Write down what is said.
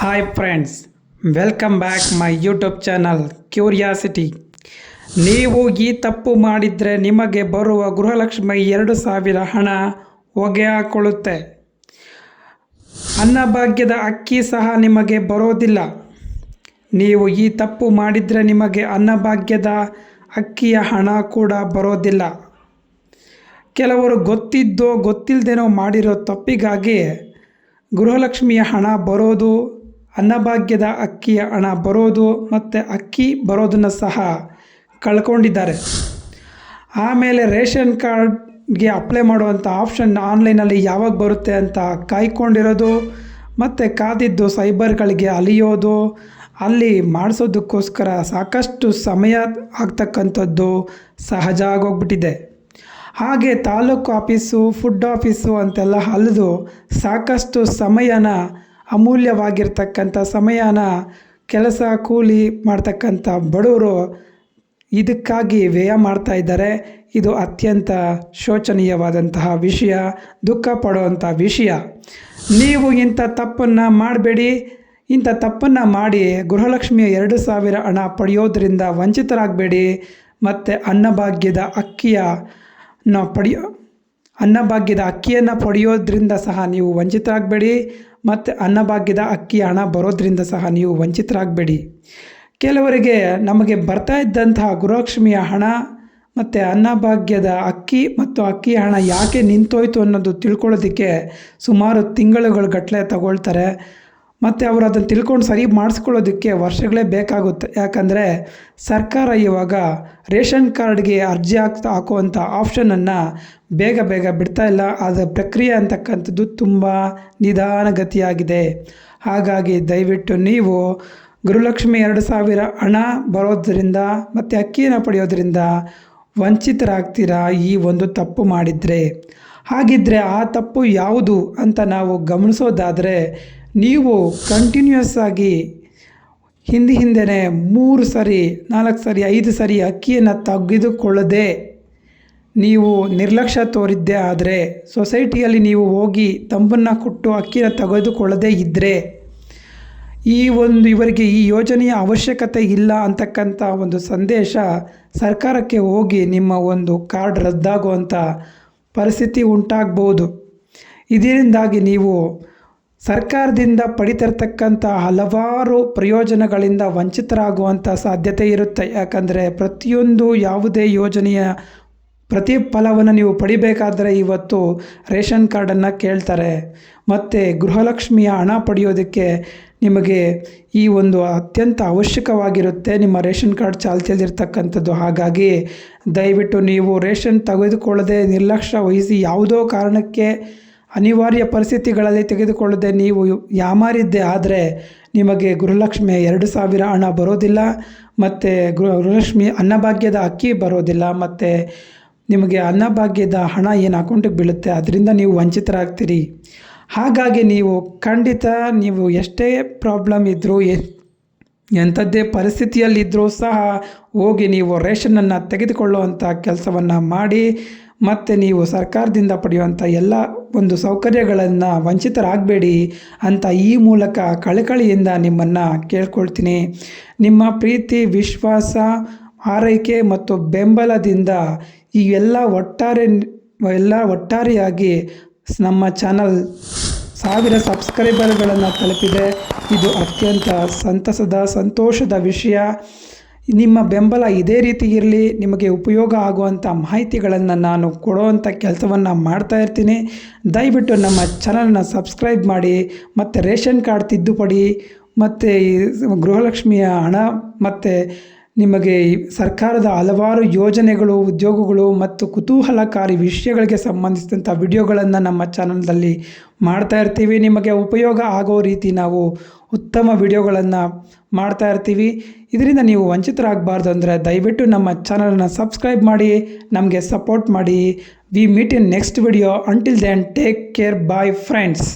Hi friends, welcome back my YouTube channel curiosity. ನೀವು ಈ ತಪ್ಪು ಮಾಡಿದರೆ ನಿಮಗೆ ಬರುವ ಗೃಹಲಕ್ಷ್ಮಿ 2,000 ಹಣ ಹೊಗೆ ಹಾಕೊಳ್ಳುತ್ತೆ. ಅನ್ನಭಾಗ್ಯದ ಅಕ್ಕಿ ಸಹ ನಿಮಗೆ ಬರೋದಿಲ್ಲ. ನೀವು ಈ ತಪ್ಪು ಮಾಡಿದರೆ ನಿಮಗೆ ಅನ್ನಭಾಗ್ಯದ ಅಕ್ಕಿಯ ಹಣ ಕೂಡ ಬರೋದಿಲ್ಲ. ಕೆಲವರು ಗೊತ್ತಿದ್ದೋ ಗೊತ್ತಿಲ್ಲದೇನೋ ಮಾಡಿರೋ ತಪ್ಪಿಗಾಗಿ ಗೃಹಲಕ್ಷ್ಮಿಯ ಹಣ ಬರೋದು, ಅನ್ನಭಾಗ್ಯದ ಅಕ್ಕಿಯ ಹಣ ಬರೋದು ಮತ್ತು ಅಕ್ಕಿ ಬರೋದನ್ನು ಸಹ ಕಳ್ಕೊಂಡಿದ್ದಾರೆ. ಆಮೇಲೆ ರೇಷನ್ ಕಾರ್ಡ್ಗೆ ಅಪ್ಲೈ ಮಾಡುವಂಥ ಆಪ್ಷನ್ ಆನ್ಲೈನಲ್ಲಿ ಯಾವಾಗ ಬರುತ್ತೆ ಅಂತ ಕಾಯ್ಕೊಂಡಿರೋದು ಮತ್ತು ಕಾದಿದ್ದು ಸೈಬರ್ಗಳಿಗೆ ಅಲಿಯೋದು, ಅಲ್ಲಿ ಮಾಡಿಸೋದಕ್ಕೋಸ್ಕರ ಸಾಕಷ್ಟು ಸಮಯ ಆಗ್ತಕ್ಕಂಥದ್ದು ಸಹಜ ಆಗೋಗ್ಬಿಟ್ಟಿದೆ. ಹಾಗೆ ತಾಲೂಕು ಆಫೀಸು, ಫುಡ್ ಆಫೀಸು ಅಂತೆಲ್ಲ ಅಲಿದು ಸಾಕಷ್ಟು ಸಮಯನ, ಅಮೂಲ್ಯವಾಗಿರ್ತಕ್ಕಂಥ ಸಮಯನ ಕೆಲಸ ಕೂಲಿ ಮಾಡ್ತಕ್ಕಂಥ ಬಡವರು ಇದಕ್ಕಾಗಿ ವ್ಯಯ ಮಾಡ್ತಾ ಇದ್ದಾರೆ. ಇದು ಅತ್ಯಂತ ಶೋಚನೀಯವಾದಂತಹ ವಿಷಯ, ದುಃಖ ಪಡುವಂಥ ವಿಷಯ. ನೀವು ಇಂಥ ತಪ್ಪನ್ನು ಮಾಡಬೇಡಿ. ಇಂಥ ತಪ್ಪನ್ನು ಮಾಡಿ ಗೃಹಲಕ್ಷ್ಮಿಯ 2,000 ಹಣ ಪಡೆಯೋದ್ರಿಂದ ವಂಚಿತರಾಗಬೇಡಿ. ಮತ್ತು ಅನ್ನಭಾಗ್ಯದ ಅಕ್ಕಿಯನ್ನು ಪಡೆಯೋದ್ರಿಂದ ಸಹ ನೀವು ವಂಚಿತರಾಗಬೇಡಿ. ಮತ್ತು ಅನ್ನಭಾಗ್ಯದ ಅಕ್ಕಿಯ ಹಣ ಬರೋದ್ರಿಂದ ಸಹ ನೀವು ವಂಚಿತರಾಗಬೇಡಿ. ಕೆಲವರಿಗೆ ನಮಗೆ ಬರ್ತಾ ಇದ್ದಂತಹ ಗೃಹಲಕ್ಷ್ಮಿಯ ಹಣ ಮತ್ತು ಅನ್ನಭಾಗ್ಯದ ಅಕ್ಕಿ ಮತ್ತು ಅಕ್ಕಿಯ ಹಣ ಯಾಕೆ ನಿಂತೋಯ್ತು ಅನ್ನೋದು ತಿಳ್ಕೊಳ್ಳೋದಕ್ಕೆ ಸುಮಾರು ತಿಂಗಳುಗಳ ಗಟ್ಟಲೆ ತಗೊಳ್ತಾರೆ. ಮತ್ತು ಅವರು ಅದನ್ನು ತಿಳ್ಕೊಂಡು ಸರಿ ಮಾಡಿಸ್ಕೊಳ್ಳೋದಕ್ಕೆ ವರ್ಷಗಳೇ ಬೇಕಾಗುತ್ತೆ. ಯಾಕಂದರೆ ಸರ್ಕಾರ ಇವಾಗ ರೇಷನ್ ಕಾರ್ಡ್ಗೆ ಅರ್ಜಿ ಹಾಕುವಂಥ ಆಪ್ಷನನ್ನು ಬೇಗ ಬಿಡ್ತಾ ಇಲ್ಲ. ಅದರ ಪ್ರಕ್ರಿಯೆ ಅಂತಕ್ಕಂಥದ್ದು ತುಂಬ ನಿಧಾನಗತಿಯಾಗಿದೆ. ಹಾಗಾಗಿ ದಯವಿಟ್ಟು ನೀವು ಗೃಹಲಕ್ಷ್ಮಿ 2,000 ಹಣ ಬರೋದರಿಂದ ಮತ್ತು ಅಕ್ಕಿಯನ್ನು ಪಡೆಯೋದ್ರಿಂದ ವಂಚಿತರಾಗ್ತೀರಾ ಈ ಒಂದು ತಪ್ಪು ಮಾಡಿದರೆ. ಹಾಗಿದ್ದರೆ ಆ ತಪ್ಪು ಯಾವುದು ಅಂತ ನಾವು ಗಮನಿಸೋದಾದರೆ, ನೀವು ಕಂಟಿನ್ಯೂಸ್ ಆಗಿ ಹಿಂದೆನೇ 3 ಸರಿ 4 ಸರಿ 5 ಸರಿ ಅಕ್ಕಿಯನ್ನು ತೆಗೆದುಕೊಳ್ಳದೆ ನೀವು ನಿರ್ಲಕ್ಷ್ಯ ತೋರಿದ್ದೇ ಆದರೆ, ಸೊಸೈಟಿಯಲ್ಲಿ ನೀವು ಹೋಗಿ ತಂಬನ್ನು ಕೊಟ್ಟು ಅಕ್ಕಿನ ತೆಗೆದುಕೊಳ್ಳದೇ ಇದ್ದರೆ, ಇವರಿಗೆ ಈ ಯೋಜನೆಯ ಅವಶ್ಯಕತೆ ಇಲ್ಲ ಅಂತಕ್ಕಂಥ ಒಂದು ಸಂದೇಶ ಸರ್ಕಾರಕ್ಕೆ ಹೋಗಿ ನಿಮ್ಮ ಒಂದು ಕಾರ್ಡ್ ರದ್ದಾಗುವಂಥ ಪರಿಸ್ಥಿತಿ ಉಂಟಾಗ್ಬೋದು. ಇದರಿಂದಾಗಿ ನೀವು ಸರ್ಕಾರದಿಂದ ಪಡಿತಿರ್ತಕ್ಕಂಥ ಹಲವಾರು ಪ್ರಯೋಜನಗಳಿಂದ ವಂಚಿತರಾಗುವಂಥ ಸಾಧ್ಯತೆ ಇರುತ್ತೆ. ಯಾಕಂದರೆ ಪ್ರತಿಯೊಂದು ಯಾವುದೇ ಯೋಜನೆಯ ಪ್ರತಿಫಲವನ್ನು ನೀವು ಪಡಿಬೇಕಾದರೆ ಇವತ್ತು ರೇಷನ್ ಕಾರ್ಡನ್ನು ಕೇಳ್ತಾರೆ. ಮತ್ತು ಗೃಹಲಕ್ಷ್ಮಿಯ ಹಣ ಪಡೆಯೋದಕ್ಕೆ ನಿಮಗೆ ಈ ಒಂದು ಅತ್ಯಂತ ಅವಶ್ಯಕವಾಗಿರುತ್ತೆ, ನಿಮ್ಮ ರೇಷನ್ ಕಾರ್ಡ್ ಚಾಲ್ತಿಯಲ್ಲಿರ್ತಕ್ಕಂಥದ್ದು. ಹಾಗಾಗಿ ದಯವಿಟ್ಟು ನೀವು ರೇಷನ್ ತೆಗೆದುಕೊಳ್ಳದೆ ನಿರ್ಲಕ್ಷ್ಯ ವಹಿಸಿ ಯಾವುದೋ ಕಾರಣಕ್ಕೆ ಅನಿವಾರ್ಯ ಪರಿಸ್ಥಿತಿಗಳಲ್ಲಿ ತೆಗೆದುಕೊಳ್ಳದೆ ನೀವು ಯಾಮಾರಿದ್ದೇ ಆದರೆ ನಿಮಗೆ ಗೃಹಲಕ್ಷ್ಮಿಯ 2,000 ಹಣ ಬರೋದಿಲ್ಲ. ಮತ್ತು ಗೃಹಲಕ್ಷ್ಮಿ ಅನ್ನಭಾಗ್ಯದ ಅಕ್ಕಿ ಬರೋದಿಲ್ಲ. ಮತ್ತು ನಿಮಗೆ ಅನ್ನಭಾಗ್ಯದ ಹಣ ಏನು ಅಕೌಂಟಿಗೆ ಬೀಳುತ್ತೆ ಅದರಿಂದ ನೀವು ವಂಚಿತರಾಗ್ತೀರಿ. ಹಾಗಾಗಿ ನೀವು ಖಂಡಿತ ನೀವು ಎಷ್ಟೇ ಪ್ರಾಬ್ಲಮ್ ಇದ್ದರೂ, ಎಂಥದ್ದೇ ಪರಿಸ್ಥಿತಿಯಲ್ಲಿದ್ದರೂ ಸಹ ಹೋಗಿ ನೀವು ರೇಷನನ್ನು ತೆಗೆದುಕೊಳ್ಳುವಂಥ ಕೆಲಸವನ್ನು ಮಾಡಿ. ಮತ್ತು ನೀವು ಸರ್ಕಾರದಿಂದ ಪಡೆಯುವಂಥ ಎಲ್ಲ ಒಂದು ಸೌಕರ್ಯಗಳನ್ನು ವಂಚಿತರಾಗಬೇಡಿ ಅಂತ ಈ ಮೂಲಕ ಕಳಕಳಿಯಿಂದ ನಿಮ್ಮನ್ನು ಕೇಳ್ಕೊಳ್ತೀನಿ. ನಿಮ್ಮ ಪ್ರೀತಿ, ವಿಶ್ವಾಸ, ಆರೈಕೆ ಮತ್ತು ಬೆಂಬಲದಿಂದ ಈ ಎಲ್ಲ ಒಟ್ಟಾರೆಯಾಗಿ ನಮ್ಮ ಚಾನಲ್ 1000 ಸಬ್ಸ್ಕ್ರೈಬರ್ಗಳನ್ನು ತಲುಪಿದೆ. ಇದು ಅತ್ಯಂತ ಸಂತೋಷದ ವಿಷಯ. ನಿಮ್ಮ ಬೆಂಬಲ ಇದೇ ರೀತಿ ಇರಲಿ. ನಿಮಗೆ ಉಪಯೋಗ ಆಗುವಂಥ ಮಾಹಿತಿಗಳನ್ನು ನಾನು ಕೊಡುವಂಥ ಕೆಲಸವನ್ನು ಮಾಡ್ತಾಯಿರ್ತೀನಿ. ದಯವಿಟ್ಟು ನಮ್ಮ ಚಾನಲನ್ನು ಸಬ್ಸ್ಕ್ರೈಬ್ ಮಾಡಿ. ಮತ್ತು ರೇಷನ್ ಕಾರ್ಡ್ ತಿದ್ದುಪಡಿ ಮತ್ತು ಗೃಹಲಕ್ಷ್ಮಿಯ ಹಣ ಮತ್ತು ನಿಮಗೆ ಸರ್ಕಾರದ ಹಲವಾರು ಯೋಜನೆಗಳು, ಉದ್ಯೋಗಗಳು ಮತ್ತು ಕುತೂಹಲಕಾರಿ ವಿಷಯಗಳಿಗೆ ಸಂಬಂಧಿಸಿದಂಥ ವಿಡಿಯೋಗಳನ್ನು ನಮ್ಮ ಚಾನಲ್ನಲ್ಲಿ ಮಾಡ್ತಾಯಿರ್ತೀವಿ. ನಿಮಗೆ ಉಪಯೋಗ ಆಗೋ ರೀತಿ ನಾವು ಉತ್ತಮ ವಿಡಿಯೋಗಳನ್ನು ಮಾಡ್ತಾಯಿರ್ತೀವಿ. ಇದರಿಂದ ನೀವು ವಂಚಿತರಾಗಬಾರ್ದು ಅಂದರೆ ದಯವಿಟ್ಟು ನಮ್ಮ ಚಾನಲನ್ನು ಸಬ್ಸ್ಕ್ರೈಬ್ ಮಾಡಿ, ನಮಗೆ ಸಪೋರ್ಟ್ ಮಾಡಿ. We meet in next video. Until then take care. Bye friends.